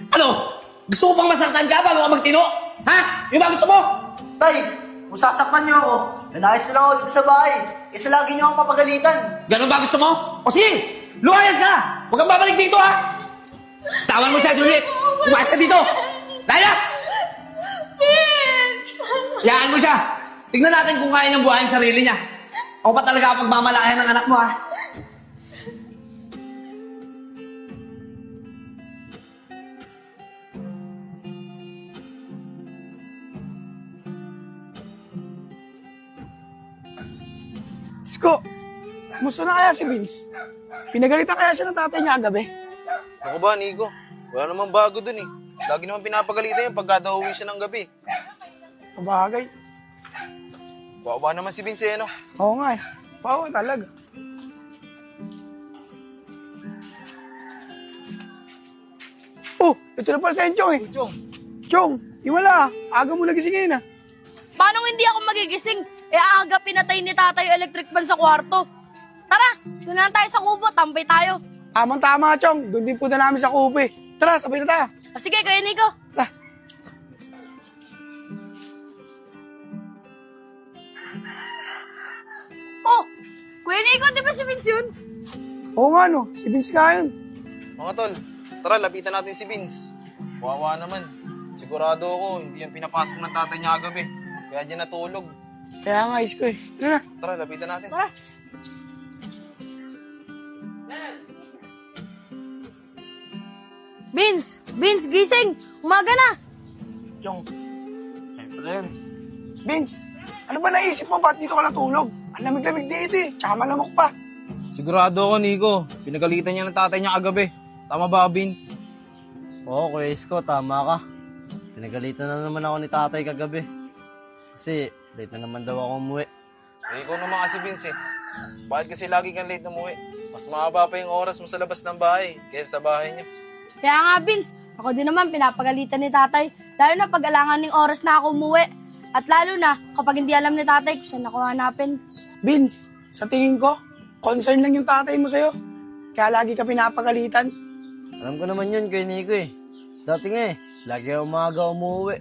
Ano? Gusto mo pang masaktan ka bago ka magtino? Ha? Yung ba gusto mo? Tay, kung sasaktan niyo ako, nanayos na lang ako dito sa bahay. Kasi lagi niyo akong papagalitan. Ganun ba gusto mo? O sige, lumayas ka! Huwag kang babalik dito, ha? Tawan mo siya, Juliet! Lumayas ka dito! Layas! Yaan mo siya! Tignan natin kung kaya niyang buhayin sarili niya. Ako pa talaga ang pagmamalayan ng anak mo, ha? Isko, gusto na kaya si Vince? Pinagalitan kaya siya ng tatay niya kagabi? Ako ba, Nico? Wala namang bago dun eh. Lagi naman pinapagalitan yun pagka daw uwi siya ng gabi. Kabagay. Wawa naman si Vince, no? Oo nga eh. Pawa talaga. Oh, ito na pala si Enchong eh. Chong, Chong, wala. Aga mo nagisingin ah. Paano hindi ako magigising? Aga pinatay ni tatay yung electric fan sa kwarto. Tara, doon na lang tayo sa kubo, tambay tayo. Tamang-tama, Chong. Doon din po na namin sa kupe. Tara, sabay na tayo. Sige, Kuya Nico. Tara. Oh, Kuya Nico, di ba si Vince yun? Oo nga no, si Vince nga yun. mga tol, tara, lapitan natin si Vince. Wawa naman. Sigurado ako, hindi yan pinapasok ng tatay niya kagabi. Kaya dyan natulog. Kaya nga, Isko eh. Tara na. Tara, lapitan natin. Tara. Vince, gising! Umaga na! Chong, siyempre yun. Vince, ano ba naisip mo? Ba't dito ka natulog? Ang lamig-lamig dito eh. Tsaka malamok pa. Sigurado ako, Nico. Pinagalitan niya ng tatay niya kagabi. Tama ba, Vince? Oo, Kuya Isko, tama ka. Pinagalitan na naman ako ni tatay kagabi. Kasi late na naman daw ako umuwi. Eh, ikaw naman kasi, Vince eh. Bakit kasi lagi kang late umuwi? Mas mahaba pa yung oras mo sa labas ng bahay kaysa sa bahay niyo. Kaya nga, Vince, ako din naman pinapagalitan ni tatay. Lalo na pag alangan ng oras na ako umuwi. At lalo na kapag hindi alam ni tatay kung saan ako hanapin. Vince, sa tingin ko, concern lang yung tatay mo sa'yo. Kaya lagi ka pinapagalitan. Alam ko naman yun, Kuya Nico eh. Dati nga eh, lagi ako umaga umuwi.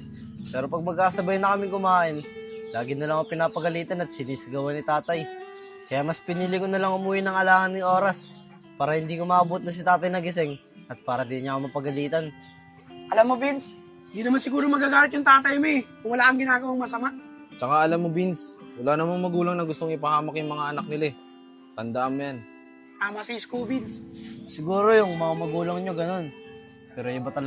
Pero pag magkasabay na kami kumain, lagi na lang ako pinapagalitan at sinisigawan ni tatay. Kaya mas pinili ko na lang umuwi ng alangan ng oras para hindi ko maabot na si tatay nagising at para di niya ako mapagalitan. Alam mo, Vince, hindi naman siguro magagalit yung tatay mo eh kung wala kang ginagawang masama. Tsaka alam mo, Vince, wala namang magulang na gustong ipahamak yung mga anak nila eh. Tandaan mo yan. Tama si Isko, Vince. Siguro yung mga magulang nyo ganun. Pero iba talaga